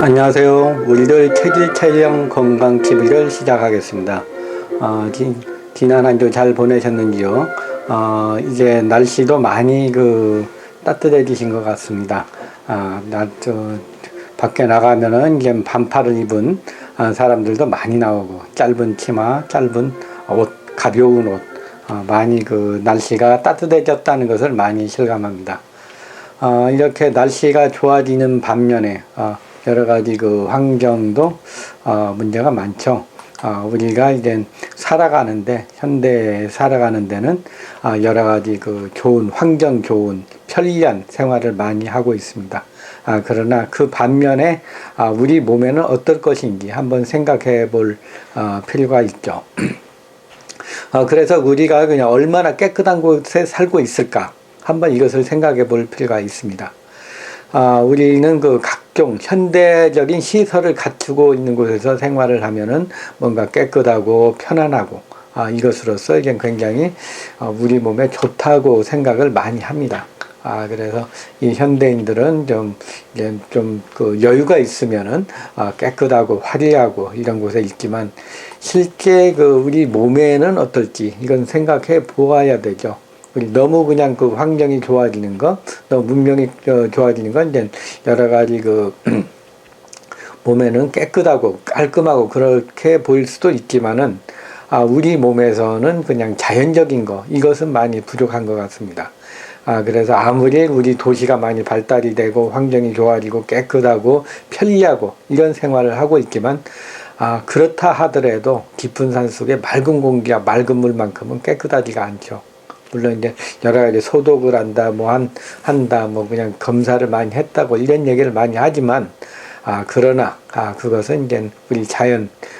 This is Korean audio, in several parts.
안녕하세요. 우리들 체질 체형 건강 TV를 시작하겠습니다. 지난 한 주 잘 보내셨는지요? 이제 날씨도 많이 따뜻해지신 것 같습니다. 밖에 나가면은 이제 반팔을 입은 사람들도 많이 나오고, 짧은 치마, 짧은 옷, 가벼운 옷, 많이 날씨가 따뜻해졌다는 것을 많이 실감합니다. 이렇게 날씨가 좋아지는 반면에 여러 가지 환경도 문제가 많죠. 우리가 이제 현대에 살아가는 데는 여러 가지 좋은 환경 좋은 편리한 생활을 많이 하고 있습니다. 그러나 그 반면에 우리 몸에는 어떨 것인지 한번 생각해 볼 필요가 있죠. 그래서 우리가 그냥 얼마나 깨끗한 곳에 살고 있을까 한번 이것을 생각해 볼 필요가 있습니다. 우리는 각종 현대적인 시설을 갖추고 있는 곳에서 생활을 하면은 뭔가 깨끗하고 편안하고, 이것으로서 이제 굉장히 우리 몸에 좋다고 생각을 많이 합니다. 그래서 이 현대인들은 여유가 있으면은 깨끗하고 화려하고 이런 곳에 있지만 실제 우리 몸에는 어떨지 이건 생각해 보아야 되죠. 너무 그냥 환경이 좋아지는 거, 너무 문명이 좋아지는 건 이제 여러 가지 몸에는 깨끗하고 깔끔하고 그렇게 보일 수도 있지만은 우리 몸에서는 그냥 자연적인 거, 이것은 많이 부족한 것 같습니다. 그래서 아무리 우리 도시가 많이 발달이 되고 환경이 좋아지고 깨끗하고 편리하고 이런 생활을 하고 있지만 그렇다 하더라도 깊은 산 속에 맑은 공기와 맑은 물만큼은 깨끗하지가 않죠. 물론 이제 여러 가지 소독을 한다, 한다, 그냥 검사를 많이 했다고 이런 얘기를 많이 하지만, 그러나, 그것은 이제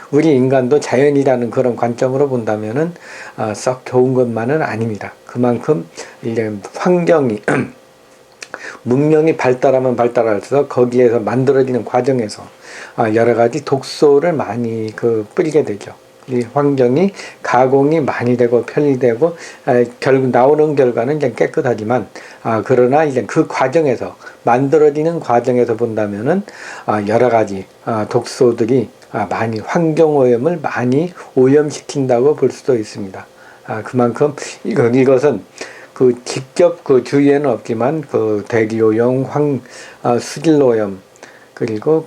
우리 인간도 자연이라는 그런 관점으로 본다면은, 썩 좋은 것만은 아닙니다. 그만큼 이제 환경이, 문명이 발달하면 발달할수록 거기에서 만들어지는 과정에서, 여러 가지 독소를 많이 뿌리게 되죠. 이 환경이 가공이 많이 되고 편리되고 결국 나오는 결과는 이제 깨끗하지만 그러나 이제 그 과정에서 만들어지는 과정에서 본다면은 여러 가지 독소들이 많이 환경 오염을 많이 오염시킨다고 볼 수도 있습니다. 그만큼 이것은 직접 주위에는 없지만 대기 오염, 수질 오염 그리고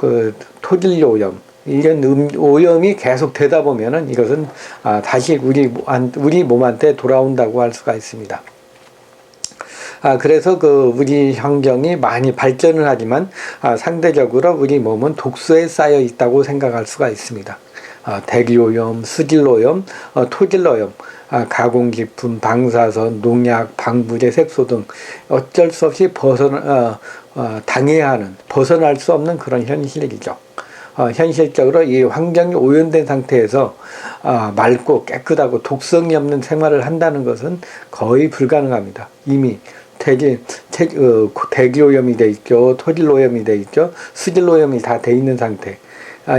토질 오염 이런 오염이 계속 되다 보면은 이것은 다시 우리 몸한테 돌아온다고 할 수가 있습니다. 그래서 우리 환경이 많이 발전을 하지만 상대적으로 우리 몸은 독소에 쌓여 있다고 생각할 수가 있습니다. 대기오염, 수질오염, 토질오염, 가공식품, 방사선, 농약, 방부제, 색소 등 어쩔 수 없이 당해야 하는, 벗어날 수 없는 그런 현실이죠. 현실적으로 이 환경이 오염된 상태에서 맑고 깨끗하고 독성이 없는 생활을 한다는 것은 거의 불가능합니다. 이미 대기오염이 돼 있죠, 토질오염이 돼 있죠, 수질오염이 다 돼 있는 상태.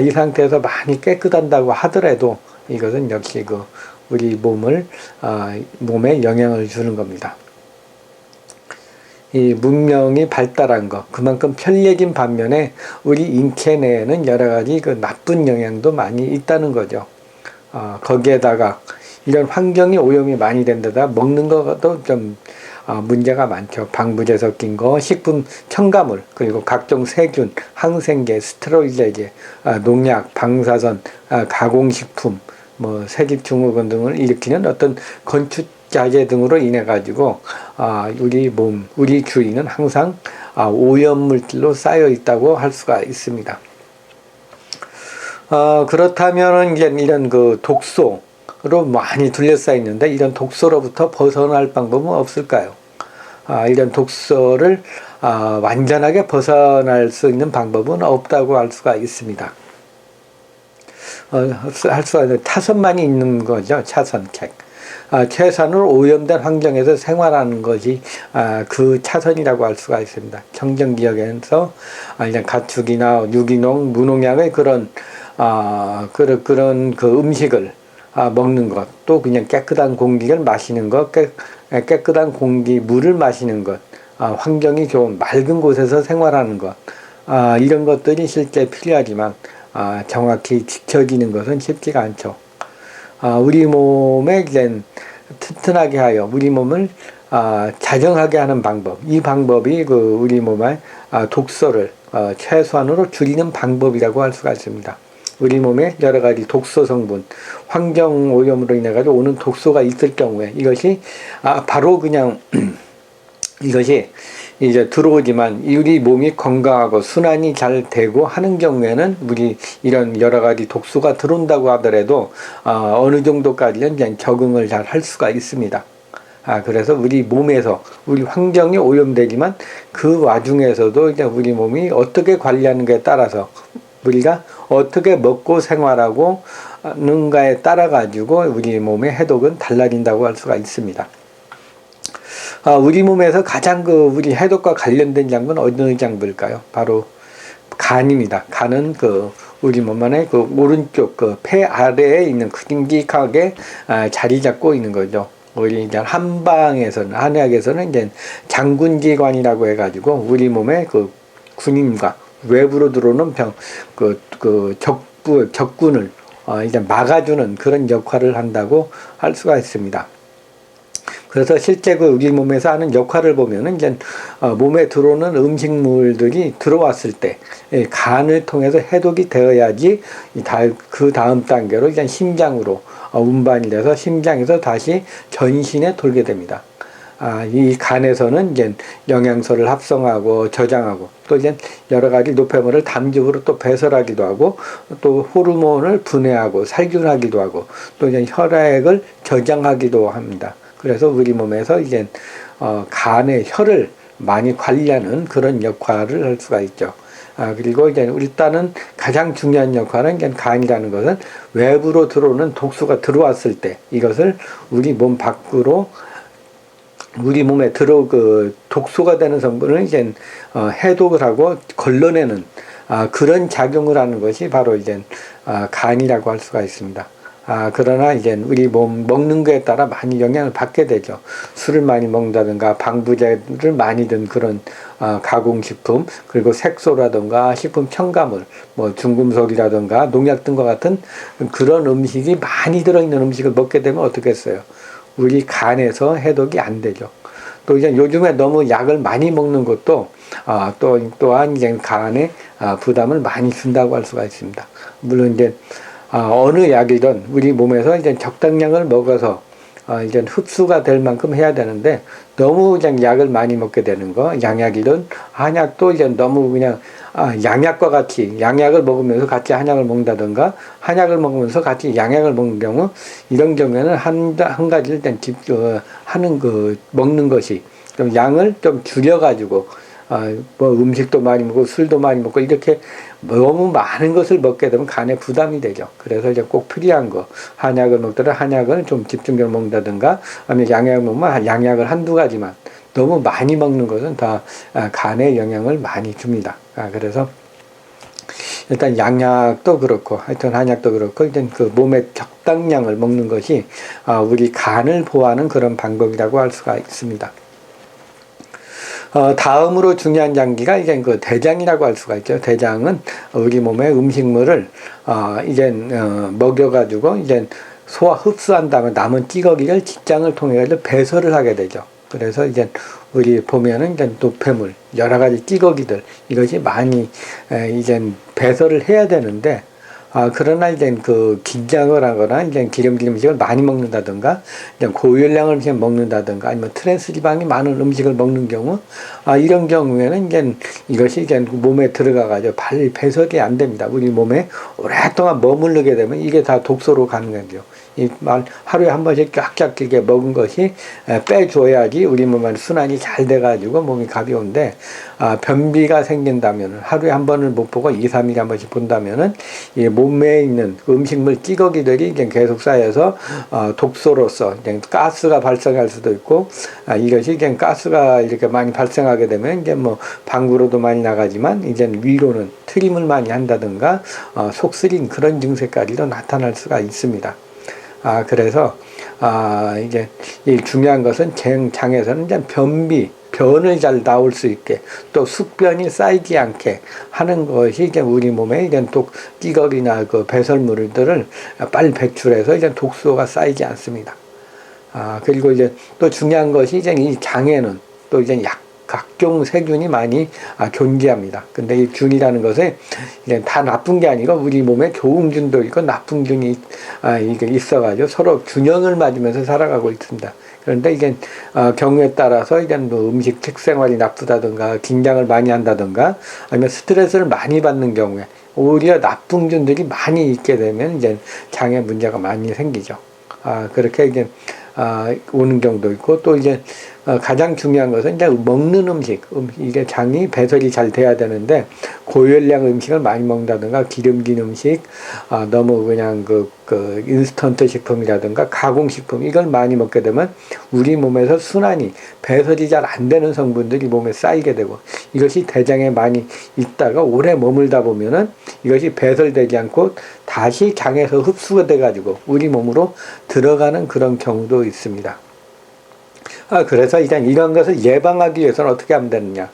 이 상태에서 많이 깨끗한다고 하더라도 이것은 역시 우리 몸에 영향을 주는 겁니다. 이 문명이 발달한 것, 그만큼 편리해진 반면에 우리 인체 내에는 여러 가지 나쁜 영향도 많이 있다는 거죠. 거기에다가 이런 환경이 오염이 많이 된 데다 먹는 것도 좀 문제가 많죠. 방부제 섞인 거, 식품 첨가물, 그리고 각종 세균, 항생제, 스테로이드제, 농약, 방사선, 가공식품, 세집증후군 등을 일으키는 어떤 건축자재 등으로 인해 가지고 우리 주위는 항상 오염물질로 쌓여 있다고 할 수가 있습니다. 그렇다면 이제 이런 독소로 많이 둘러싸여 있는데 이런 독소로부터 벗어날 방법은 없을까요? 이런 독소를 완전하게 벗어날 수 있는 방법은 없다고 할 수가 있습니다. 할 수가 있는 타선만이 있는 거죠. 차선책. 최선으로 오염된 환경에서 생활하는 것이 그 차선이라고 할 수가 있습니다. 청정지역에서 이제 가축이나 유기농, 무농약의 그런 음식을 먹는 것, 또 그냥 깨끗한 공기를 마시는 것, 깨끗한 물을 마시는 것, 환경이 좋은 맑은 곳에서 생활하는 것, 이런 것들이 실제 필요하지만 정확히 지켜지는 것은 쉽지가 않죠. 우리 몸에 이제 튼튼하게 하여 우리 몸을 자정하게 하는 방법, 이 방법이 우리 몸의 독소를 최소한으로 줄이는 방법이라고 할 수가 있습니다. 우리 몸에 여러 가지 독소 성분, 환경 오염으로 인해 가지고 오는 독소가 있을 경우에 이것이 바로 그냥 이것이 이제 들어오지만 우리 몸이 건강하고 순환이 잘 되고 하는 경우에는 우리 이런 여러 가지 독소가 들어온다고 하더라도 어느 정도까지는 이제 적응을 잘 할 수가 있습니다. 그래서 우리 몸에서 우리 환경이 오염되지만 그 와중에서도 이제 우리 몸이 어떻게 관리하는가에 따라서 우리가 어떻게 먹고 생활하고 는가에 따라 가지고 우리 몸의 해독은 달라진다고 할 수가 있습니다. 우리 몸에서 가장 우리 해독과 관련된 장부는 어느 장부일까요? 바로 간입니다. 간은 우리 몸 안에 오른쪽 폐 아래에 있는 큼직하게 자리 잡고 있는 거죠. 우리 이제 한의학에서는 이제 장군기관이라고 해가지고 우리 몸의 군인과 외부로 들어오는 적군을 이제 막아주는 그런 역할을 한다고 할 수가 있습니다. 그래서 실제 우리 몸에서 하는 역할을 보면은 이제 몸에 들어오는 음식물들이 들어왔을 때 간을 통해서 해독이 되어야지 그 다음 단계로 이제 심장으로 운반이 돼서 심장에서 다시 전신에 돌게 됩니다. 이 간에서는 이제 영양소를 합성하고 저장하고 또 이제 여러 가지 노폐물을 담즙으로 또 배설하기도 하고 또 호르몬을 분해하고 살균하기도 하고 또 이제 혈액을 저장하기도 합니다. 그래서 우리 몸에서 이제 간의 혈을 많이 관리하는 그런 역할을 할 수가 있죠. 그리고 이제 일단은 가장 중요한 역할은 이제 간이라는 것은 외부로 들어오는 독소가 들어왔을 때 이것을 우리 몸 밖으로 우리 몸에 독소가 되는 성분을 이제 해독을 하고 걸러내는 그런 작용을 하는 것이 바로 이제 간이라고 할 수가 있습니다. 그러나 이제 우리 몸 먹는 거에 따라 많이 영향을 받게 되죠. 술을 많이 먹는다든가 방부제를 많이 든 그런 가공식품, 그리고 색소라든가 식품 첨가물, 뭐 중금속이라든가 농약 등과 같은 그런 음식이 많이 들어있는 음식을 먹게 되면 어떻겠어요? 우리 간에서 해독이 안 되죠. 또 이제 요즘에 너무 약을 많이 먹는 것도 또한 이제 간에 부담을 많이 준다고 할 수가 있습니다. 물론 이제 어느 약이든 우리 몸에서 이제 적당량을 먹어서 이제 흡수가 될 만큼 해야 되는데 너무 그냥 약을 많이 먹게 되는 거, 양약이든 한약도 이제 너무 그냥 양약과 같이 양약을 먹으면서 같이 한약을 먹는다든가 한약을 먹으면서 같이 양약을 먹는 경우 이런 경우에는 한 가지를 일단 먹는 것이 좀 양을 좀 줄여가지고 뭐 음식도 많이 먹고 술도 많이 먹고 이렇게 너무 많은 것을 먹게 되면 간에 부담이 되죠. 그래서 이제 꼭 필요한 거 한약을 먹더라도 한약을 좀 집중적으로 먹는다든가 아니면 양약을 먹으면 양약을 한두 가지만 너무 많이 먹는 것은 다 간에 영향을 많이 줍니다. 그래서 일단 양약도 그렇고 하여튼 한약도 그렇고 일단 그 몸의 적당량을 먹는 것이 우리 간을 보호하는 그런 방법이라고 할 수가 있습니다. 다음으로 중요한 장기가 이제 대장이라고 할 수가 있죠. 대장은 우리 몸의 음식물을 이제 먹여가지고 이제 소화 흡수한 다음에 남은 찌꺼기를 직장을 통해 가지고 배설을 하게 되죠. 그래서 이제 우리 보면은 이제 노폐물 여러 가지 찌꺼기들 이것이 많이 이제 배설을 해야 되는데 그러나 이제 긴장을 하거나 이제 기름진 음식을 많이 먹는다든가, 이제 고열량을 이제 먹는다든가, 아니면 트랜스 지방이 많은 음식을 먹는 경우, 이런 경우에는 이제 이것이 이제 몸에 들어가가지고 빨리 배설이 안 됩니다. 우리 몸에 오랫동안 머무르게 되면 이게 다 독소로 가는 거죠. 하루에 한 번씩 쫙쫙 길게 먹은 것이 빼줘야지 우리 몸에 순환이 잘 돼가지고 몸이 가벼운데, 변비가 생긴다면 하루에 한 번을 못 보고 2, 3일에 한 번씩 본다면은 이 몸에 있는 음식물 찌꺼기들이 이제 계속 쌓여서 독소로서 이제 가스가 발생할 수도 있고, 이것이 이제 가스가 이렇게 많이 발생하게 되면 이제 뭐 방구로도 많이 나가지만 이제 위로는 트림을 많이 한다든가 속 쓰린 그런 증세까지도 나타날 수가 있습니다. 그래서 이제 이 중요한 것은 장에서는 이제 변비 변을 잘 나올 수 있게 또 숙변이 쌓이지 않게 하는 것이 이제 우리 몸에 이제 찌꺼기나 그 배설물들을 빨리 배출해서 이제 독소가 쌓이지 않습니다. 그리고 이제 또 중요한 것이 이제 이 장에는 또 이제 각종 세균이 많이 존재합니다. 근데 이 균이라는 것은 이제 다 나쁜 게 아니고 우리 몸에 좋은 균도 있고 나쁜 균이 이게 있어가지고 서로 균형을 맞으면서 살아가고 있습니다. 그런데 이게 경우에 따라서 이제 뭐 음식 식생활이 나쁘다든가 긴장을 많이 한다든가 아니면 스트레스를 많이 받는 경우에 오히려 나쁜 균들이 많이 있게 되면 이제 장에 문제가 많이 생기죠. 그렇게 이제 오는 경우도 있고 또 이제 가장 중요한 것은 이제 먹는 음식, 이게 장이 배설이 잘 돼야 되는데 고열량 음식을 많이 먹는다든가 기름진 음식, 너무 그냥 그 인스턴트 식품이라든가 가공식품 이걸 많이 먹게 되면 우리 몸에서 순환이 배설이 잘 안 되는 성분들이 몸에 쌓이게 되고 이것이 대장에 많이 있다가 오래 머물다 보면은 이것이 배설되지 않고 다시 장에서 흡수가 돼 가지고 우리 몸으로 들어가는 그런 경우도 있습니다. 그래서 이제 이런 것을 예방하기 위해서는 어떻게 하면 되느냐.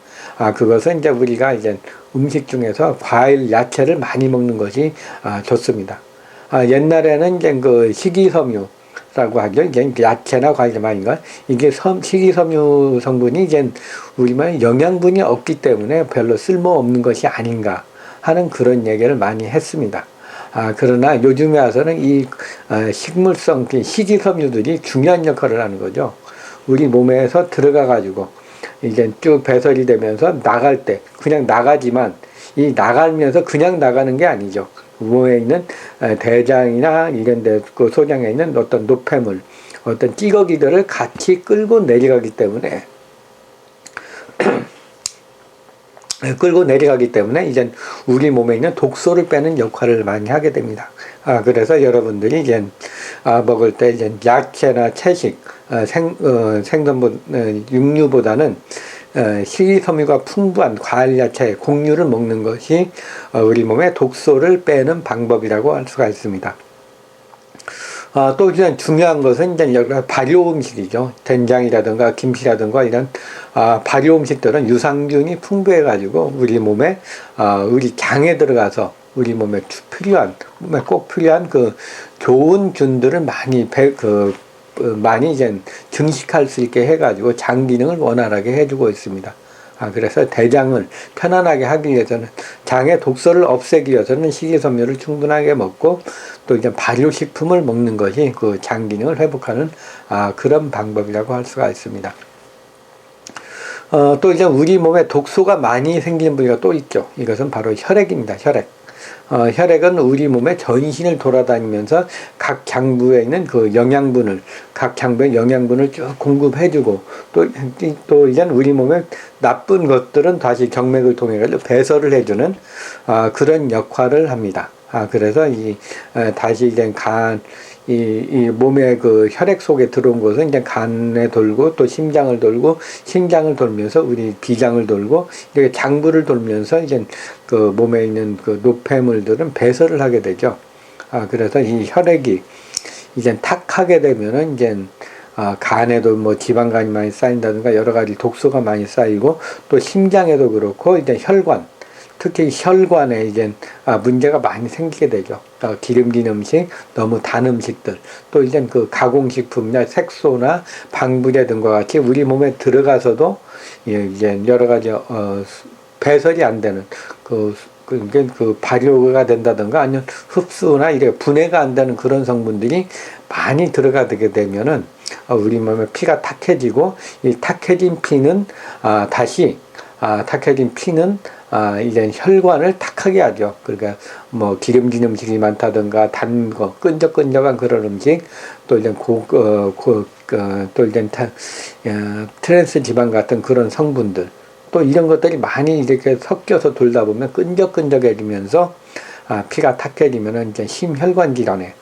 그것은 이제 우리가 이제 음식 중에서 과일, 야채를 많이 먹는 것이 좋습니다. 옛날에는 이제 그 식이섬유라고 하죠. 이제 야채나 과일 많이 거. 이게 식이섬유 성분이 이제 우리만 영양분이 없기 때문에 별로 쓸모없는 것이 아닌가 하는 그런 얘기를 많이 했습니다. 그러나 요즘에 와서는 이 식물성 식이섬유들이 중요한 역할을 하는 거죠. 우리 몸에서 들어가 가지고 이제 쭉 배설이 되면서 나갈 때 그냥 나가지만 이 나가면서 그냥 나가는 게 아니죠. 몸에 있는 대장이나 이런 데 그 소장에 있는 어떤 노폐물, 어떤 찌꺼기들을 같이 끌고 내려가기 때문에 이제 우리 몸에 있는 독소를 빼는 역할을 많이 하게 됩니다. 그래서 여러분들이 이제 먹을 때 이제 야채나 채식, 생선보 육류보다는 식이섬유가 풍부한 과일, 야채, 곡류를 먹는 것이 우리 몸에 독소를 빼는 방법이라고 할 수가 있습니다. 또 이제 중요한 것은 이제 여러 발효 음식이죠. 된장이라든가 김치라든가 이런 발효 음식들은 유산균이 풍부해가지고 우리 몸에 우리 장에 들어가서 우리 몸에 꼭 필요한 그 좋은 균들을 많이 이제 증식할 수 있게 해가지고 장 기능을 원활하게 해주고 있습니다. 그래서 대장을 편안하게 하기 위해서는 장의 독소를 없애기 위해서는 식이섬유를 충분하게 먹고 또 이제 발효식품을 먹는 것이 그 장 기능을 회복하는 그런 방법이라고 할 수가 있습니다. 또 이제 우리 몸에 독소가 많이 생기는 부위가 또 있죠. 이것은 바로 혈액입니다. 혈액. 혈액은 우리 몸의 전신을 돌아다니면서 각 장부에 있는 각 장부의 영양분을 쭉 공급해주고 또 이제 우리 몸에 나쁜 것들은 다시 경맥을 통해 가지고 배설을 해주는 그런 역할을 합니다. 그래서 다시 이제 이 몸의 그 혈액 속에 들어온 것은 이제 간에 돌고 또 심장을 돌면서 우리 비장을 돌고 이렇게 장부를 돌면서 이제 그 몸에 있는 그 노폐물들은 배설을 하게 되죠. 그래서 이 혈액이 이제 탁하게 되면은 이제 간에도 뭐 지방간이 많이 쌓인다든가 여러 가지 독소가 많이 쌓이고 또 심장에도 그렇고 이제 특히 혈관에 이제 문제가 많이 생기게 되죠. 기름진 음식, 너무 단 음식들, 또 이제 그 가공식품이나 색소나 방부제 등과 같이 우리 몸에 들어가서도 이제 여러 가지 배설이 안 되는 그 발효가 된다든가 아니면 흡수나 이렇게 분해가 안 되는 그런 성분들이 많이 들어가게 되면은 우리 몸에 피가 탁해지고 이 탁해진 피는 이제 혈관을 탁하게 하죠. 그러니까 뭐 기름진 음식이 많다든가 단 거, 끈적끈적한 그런 음식, 또 이제 또 이제 트랜스 지방 같은 그런 성분들, 또 이런 것들이 많이 이렇게 섞여서 돌다 보면 끈적끈적해지면서 피가 탁해지면은 이제 심혈관 질환에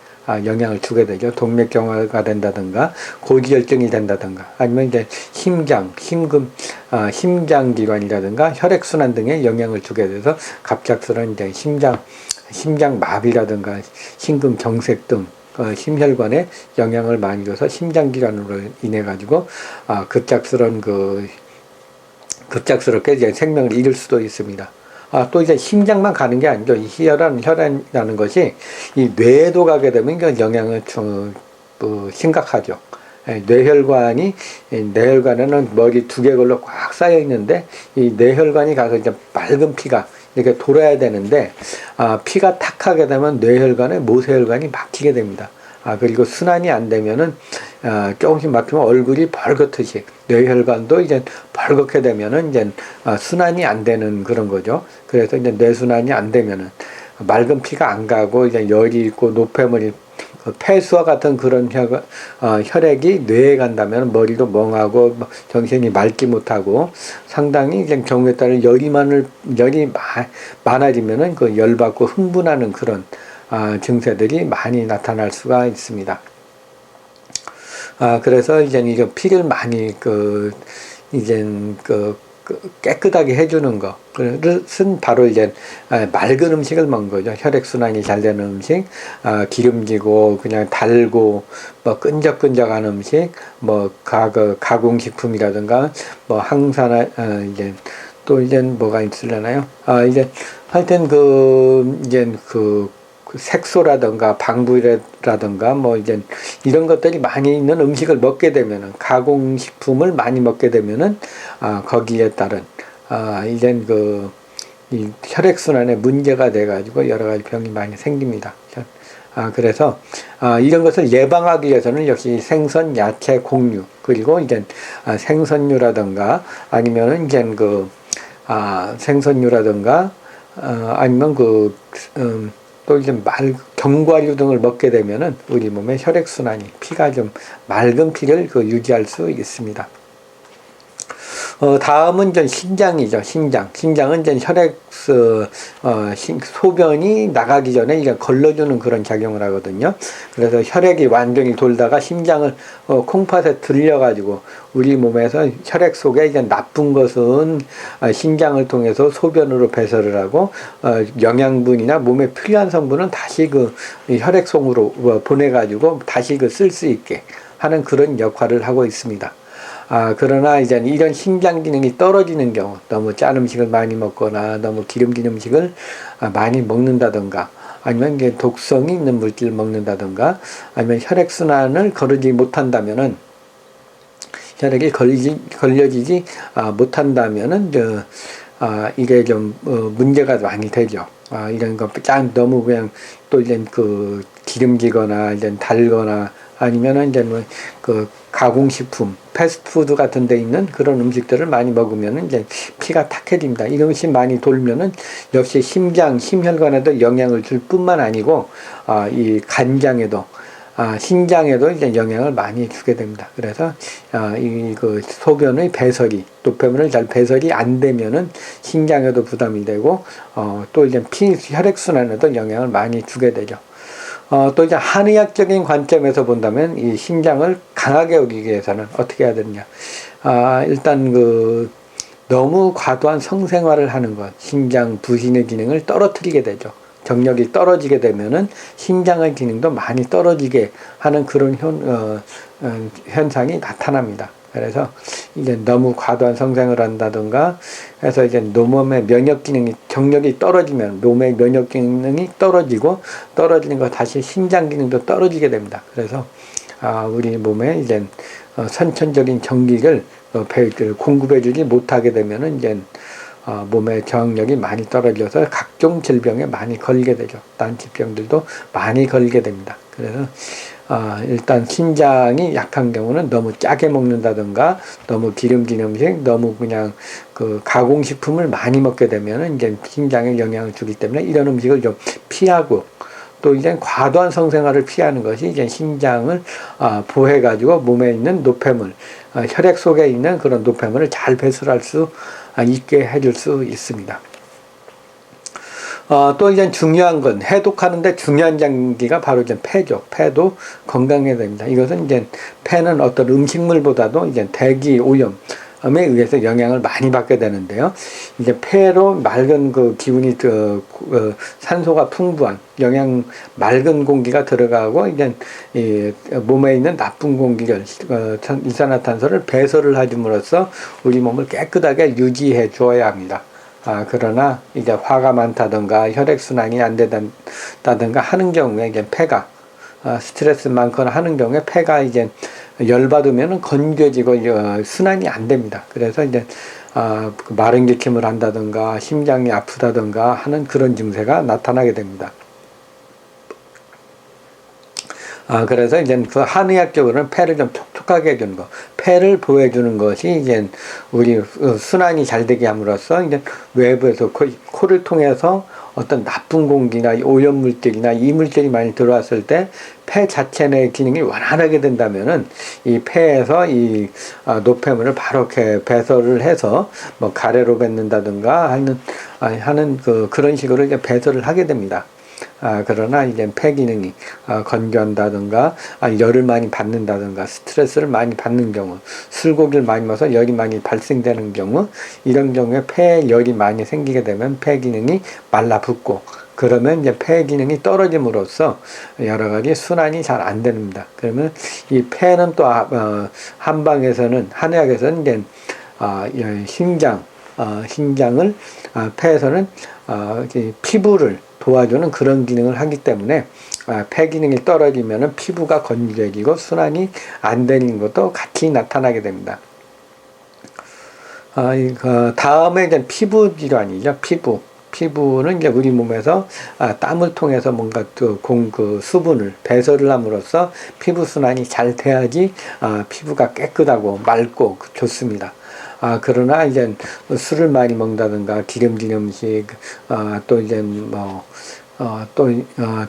영향을 주게 되죠. 동맥경화가 된다든가 고지혈증이 된다든가 아니면 이제 심장 질환이라든가 혈액순환 등에 영향을 주게 돼서 갑작스러운 이제 심장 마비라든가 심근경색 등 심혈관에 영향을 많이 줘서 심장 질환으로 인해 가지고 급작스러운 급작스럽게 이제 생명을 잃을 수도 있습니다. 또 이제 심장만 가는 게 아니죠. 이 혈안이라는 것이 이 뇌에도 가게 되면 그 영향을 좀 심각하죠. 뇌혈관에는 머리 두 개 걸로 꽉 쌓여 있는데 이 뇌혈관이 가서 이제 맑은 피가 이렇게 돌아야 되는데 피가 탁하게 되면 뇌혈관에 모세혈관이 막히게 됩니다. 그리고 순환이 안 되면은 조금씩 막히면 얼굴이 벌겋듯이 뇌혈관도 이제 벌겋게 되면은 이제 순환이 안 되는 그런 거죠. 그래서 이제 뇌순환이 안 되면은 맑은 피가 안 가고 이제 열이 있고 노폐물이 폐수와 같은 그런 혈액이 뇌에 간다면 머리도 멍하고 정신이 맑지 못하고 상당히 이제 경우에 따라 열이 많아지면은 그 열받고 흥분하는 그런 증세들이 많이 나타날 수가 있습니다. 그래서 이제 이거 피를 많이 깨끗하게 해주는 것은 바로 이제 맑은 음식을 먹는 거죠. 혈액순환이 잘 되는 음식, 기름지고 그냥 달고 뭐 끈적끈적한 음식, 뭐 가공식품이라든가 뭐 항산화 이제 또 이제 뭐가 있으려나요? 이제 하여튼 색소라든가 방부제라든가 뭐 이제 이런 것들이 많이 있는 음식을 먹게 되면은 가공식품을 많이 먹게 되면은 거기에 따른 이제 이 혈액순환에 문제가 돼 가지고 여러 가지 병이 많이 생깁니다. 그래서 이런 것을 예방하기 위해서는 역시 생선, 야채, 곡류 그리고 이제 생선류라든가 아니면은 이제 생선류라든가 아니면 또 이제 견과류 등을 먹게 되면은 우리 몸의 혈액순환이 피가 좀 맑은 피를 유지할 수 있습니다. 다음은 이제 신장이죠. 신장은 이제 소변이 나가기 전에 이제 걸러주는 그런 작용을 하거든요. 그래서 혈액이 완전히 돌다가 심장을 콩팥에 들려가지고 우리 몸에서 혈액 속에 이제 나쁜 것은 신장을 통해서 소변으로 배설을 하고 영양분이나 몸에 필요한 성분은 다시 혈액 속으로 보내가지고 다시 쓸 수 있게 하는 그런 역할을 하고 있습니다. 그러나 이제 이런 신장 기능이 떨어지는 경우, 너무 짠 음식을 많이 먹거나 너무 기름진 음식을 많이 먹는다든가, 아니면 이게 독성이 있는 물질을 먹는다든가, 아니면 혈액순환을 거르지 못한다면은, 혈액이 걸려지지 못한다면은, 이게 좀, 문제가 많이 되죠. 이런 거, 너무 그냥 또 이제 기름지거나, 이제 달거나, 아니면은 이제 가공식품, 패스트푸드 같은 데 있는 그런 음식들을 많이 먹으면은 이제 피가 탁해집니다. 이것이 많이 돌면은 역시 심혈관에도 영향을 줄 뿐만 아니고, 이 간장에도, 신장에도 이제 영향을 많이 주게 됩니다. 그래서, 소변의 배설이, 노폐물을 잘 배설이 안 되면은 신장에도 부담이 되고, 또 이제 혈액순환에도 영향을 많이 주게 되죠. 또 이제 한의학적인 관점에서 본다면 이 신장을 강하게 여기기 위해서는 어떻게 해야 되느냐. 일단 너무 과도한 성생활을 하는 것, 신장 부신의 기능을 떨어뜨리게 되죠. 정력이 떨어지게 되면은 신장의 기능도 많이 떨어지게 하는 그런 현상이 나타납니다. 그래서 이제 너무 과도한 성생을 한다든가 해서 이제 몸의 면역 기능이 정력이 떨어지면 몸의 면역 기능이 떨어지는 거 다시 신장 기능도 떨어지게 됩니다. 그래서 우리 몸에 이제 선천적인 정기를 공급해주지 못하게 되면은 이제 몸의 저항력이 많이 떨어져서 각종 질병에 많이 걸리게 되죠. 다른疾병들도 많이 걸리게 됩니다. 그래서 일단 신장이 약한 경우는 너무 짜게 먹는다든가 너무 기름진 음식, 너무 그냥 가공식품을 많이 먹게 되면은 이제 신장에 영향을 주기 때문에 이런 음식을 좀 피하고 또 이제 과도한 성생활을 피하는 것이 이제 신장을 보호해가지고 몸에 있는 노폐물, 혈액 속에 있는 그런 노폐물을 잘 배출할 수 있게 해줄 수 있습니다. 또 이제 중요한 건 해독하는데 중요한 장기가 바로 이제 폐죠. 폐도 건강해야 됩니다. 이것은 이제 폐는 어떤 음식물보다도 이제 대기 오염, 의해서 영향을 많이 받게 되는데요. 이제 폐로 맑은 그 기운이 산소가 풍부한 맑은 공기가 들어가고 이제 이 몸에 있는 나쁜 공기를 이산화탄소를 배설을 해줌으로써 우리 몸을 깨끗하게 유지해 주어야 합니다. 그러나 이제 화가 많다든가 혈액순환이 안 된다든가 하는 경우에 이제 폐가 스트레스 많거나 하는 경우에 폐가 이제 열받으면 건조해지고 순환이 안 됩니다. 그래서 이제 마른 기침을 한다든가 심장이 아프다든가 하는 그런 증세가 나타나게 됩니다. 그래서 이제 그 한의학적으로는 폐를 좀 촉촉하게 해주는 거, 폐를 보호해주는 것이 이제 우리 순환이 잘 되게 함으로써 이제 외부에서 코를 통해서 어떤 나쁜 공기나 오염물질이나 이물질이 많이 들어왔을 때 폐 자체 내 기능이 완화하게 된다면은 이 폐에서 이 노폐물을 바로 이렇게 배설을 해서 뭐 가래로 뱉는다든가 하는 그런 식으로 이제 배설을 하게 됩니다. 그러나 이제 폐 기능이 건조한다든가 열을 많이 받는다든가 스트레스를 많이 받는 경우, 술고기를 많이 먹어서 열이 많이 발생되는 경우, 이런 경우에 폐에 열이 많이 생기게 되면 폐 기능이 말라붙고, 그러면 이제 폐 기능이 떨어짐으로써 여러 가지 순환이 잘 안 됩니다. 그러면 이 폐는 또 한방에서는 한의학에서는 이제 신장을 폐에서는 피부를 도와주는 그런 기능을 하기 때문에 폐 기능이 떨어지면 피부가 건조해지고 순환이 안 되는 것도 같이 나타나게 됩니다. 다음에 이제 피부 질환이죠. 피부는 이제 우리 몸에서 땀을 통해서 뭔가 그 수분을 배설을 함으로써 피부 순환이 잘 돼야지 피부가 깨끗하고 맑고 좋습니다. 그러나 이제 술을 많이 먹는다든가 기름진 음식, 또 이제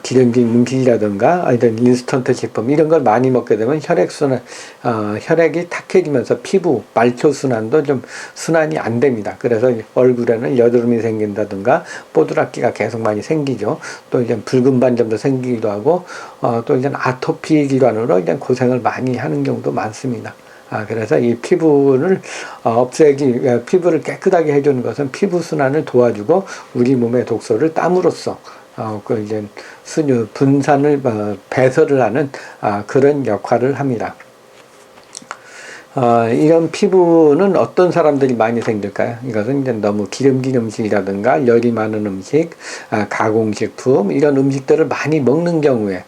기름진 음식이라든가 이런 인스턴트 식품 이런 걸 많이 먹게 되면 혈액이 탁해지면서 피부 말초순환도 좀 순환이 안 됩니다. 그래서 얼굴에는 여드름이 생긴다든가 뽀드락기가 계속 많이 생기죠. 또 이제 붉은 반점도 생기기도 하고 또 이제 아토피 질환으로 이제 고생을 많이 하는 경우도 많습니다. 그래서 이 피부를 피부를 깨끗하게 해주는 것은 피부 순환을 도와주고 우리 몸의 독소를 땀으로써 이제 분산을 배설을 하는 그런 역할을 합니다. 이런 피부는 어떤 사람들이 많이 생길까요? 이것은 이제 너무 기름진 음식이라든가 열이 많은 음식, 가공식품 이런 음식들을 많이 먹는 경우에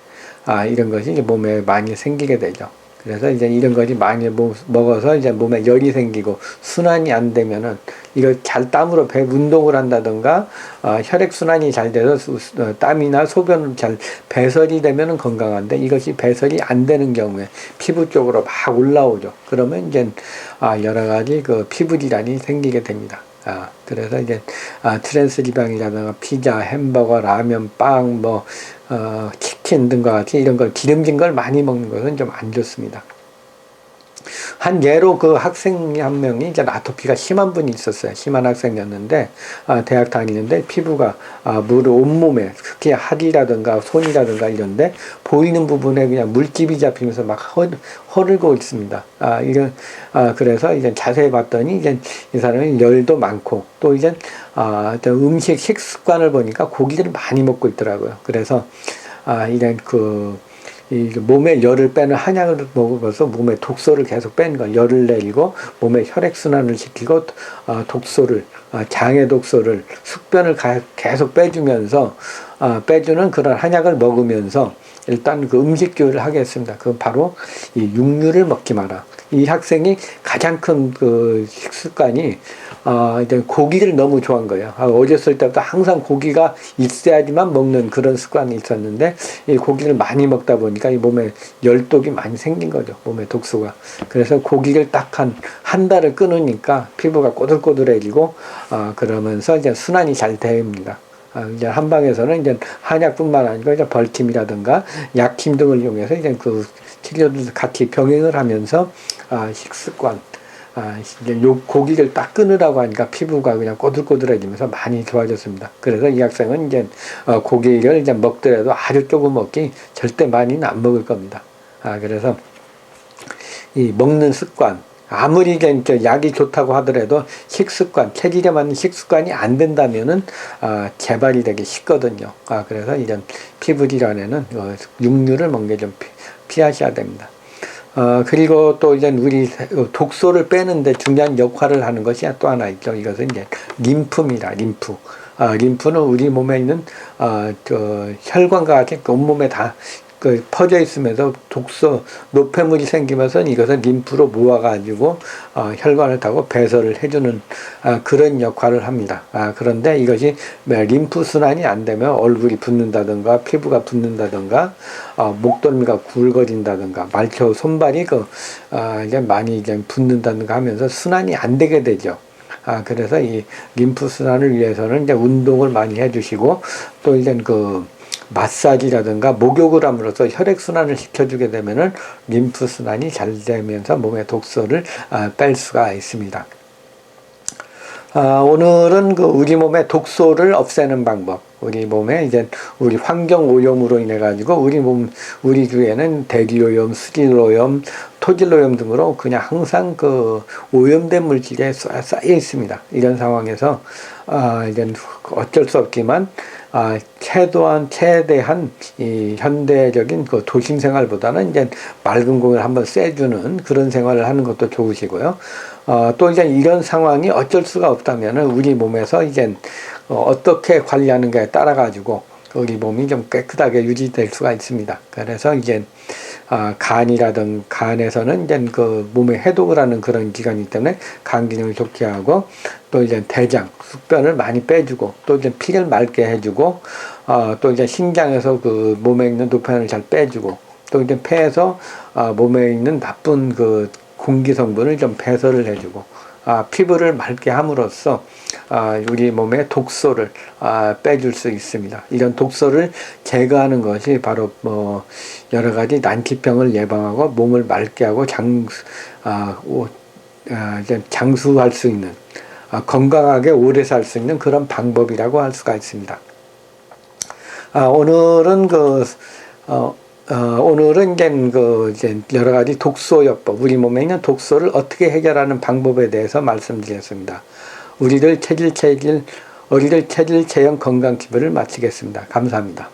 이런 것이 이제 몸에 많이 생기게 되죠. 그래서 이제 이런 것이 많이 먹어서 이제 몸에 열이 생기고 순환이 안 되면은 이걸 잘 땀으로 운동을 한다든가 혈액 순환이 잘 돼서 땀이나 소변을 잘 배설이 되면은 건강한데 이것이 배설이 안 되는 경우에 피부 쪽으로 막 올라오죠. 그러면 이제 여러 가지 그 피부 질환이 생기게 됩니다. 그래서 이제 트랜스 지방이라든가 피자, 햄버거, 라면, 빵, 치킨 등과 같이 이런 걸 기름진 걸 많이 먹는 것은 좀 안 좋습니다. 한 예로 그 학생이 한 명이 이제 아토피가 심한 분이 있었어요. 심한 학생이었는데 대학 다니는데 피부가 온몸에 특히 하디라든가 손이라든가 이런데 보이는 부분에 그냥 물집이 잡히면서 막 허르고 있습니다. 그래서 이제 자세히 봤더니 이제 이 사람이 열도 많고 또 이제 식습관을 보니까 고기를 많이 먹고 있더라고요. 그래서 이런 이 몸에 열을 빼는 한약을 먹어서 몸에 독소를 계속 빼는 거, 열을 내리고 몸에 혈액순환을 시키고 장의 독소를 숙변을 계속 빼주면서 빼주는 그런 한약을 먹으면서 일단 그 음식교류를 하겠습니다. 그 바로 이 육류를 먹지 마라. 이 학생이 가장 큰 그 식습관이 이제 고기를 너무 좋아한 거예요. 어렸을 때부터 항상 고기가 있어야지만 먹는 그런 습관이 있었는데 이 고기를 많이 먹다 보니까 이 몸에 열독이 많이 생긴 거죠. 몸에 독소가. 그래서 고기를 딱 한 달을 끊으니까 피부가 꼬들꼬들해지고 그러면서 이제 순환이 잘 됩니다. 이제 한방에서는 이제 한약뿐만 아니고 이제 벌킴이라든가 약힘 등을 이용해서 이제 그 치료도 같이 병행을 하면서 식습관, 이제 고기를 딱 끊으라고 하니까 피부가 그냥 꼬들꼬들해지면서 많이 좋아졌습니다. 그래서 이 학생은 이제 고기를 이제 먹더라도 아주 조금 먹기 절대 많이는 안 먹을 겁니다. 그래서 이 먹는 습관, 아무리 이제 약이 좋다고 하더라도 식습관, 체질에 맞는 식습관이 안 된다면은 재발이 되기 쉽거든요. 그래서 이런 피부 질환에는 육류를 먹는 게 좀 피하셔야 됩니다. 그리고 또 이제 우리 독소를 빼는데 중요한 역할을 하는 것이 또 하나 있죠. 이것은 이제 림프입니다. 림프. 림프는 우리 몸에 있는 혈관과 같이 온몸에 다 퍼져 있으면서 독소 노폐물이 생기면서 이것을 림프로 모아가지고 혈관을 타고 배설을 해주는 그런 역할을 합니다. 그런데 이것이 림프 순환이 안 되면 얼굴이 붓는다든가 피부가 붓는다든가 목덜미가 굵어진다든가 말초 손발이 이제 많이 이제 붓는다든가 하면서 순환이 안 되게 되죠. 그래서 이 림프 순환을 위해서는 이제 운동을 많이 해주시고 또 이제 마사지라든가 목욕을 함으로써 혈액순환을 시켜주게 되면은 림프순환이 잘 되면서 몸의 독소를 뺄 수가 있습니다. 오늘은 우리 몸의 독소를 없애는 방법, 우리 몸에 이제 우리 환경 오염으로 인해 가지고 우리 주위에는 대기오염, 수질오염, 토질오염 등으로 그냥 항상 오염된 물질에 쌓여 있습니다. 이런 상황에서 이제 어쩔 수 없지만 최대한 이 현대적인 도심 생활보다는 이제 맑은 공을 한번 쐬주는 그런 생활을 하는 것도 좋으시고요. 또 이제 이런 상황이 어쩔 수가 없다면은 우리 몸에서 이제 어떻게 관리하는가에 따라 가지고 우리 몸이 좀 깨끗하게 유지될 수가 있습니다. 그래서 이제 간에서는 이제 몸에 해독을 하는 그런 기관이기 때문에 간 기능을 좋게 하고 또 이제 대장, 숙변을 많이 빼주고 또 이제 피를 맑게 해주고 또 이제 신장에서 몸에 있는 노폐물을 잘 빼주고 또 이제 폐에서 몸에 있는 나쁜 공기 성분을 좀 배설을 해주고 피부를 맑게 함으로써 우리 몸의 독소를 빼줄 수 있습니다. 이런 독소를 제거하는 것이 바로 여러 가지 난치병을 예방하고 몸을 맑게 하고 장수할 수 있는 건강하게 오래 살 수 있는 그런 방법이라고 할 수가 있습니다. 오늘은 이제 여러 가지 독소요법, 우리 몸에 있는 독소를 어떻게 해결하는 방법에 대해서 말씀드렸습니다. 어리를 체질 체형 건강 TV를 마치겠습니다. 감사합니다.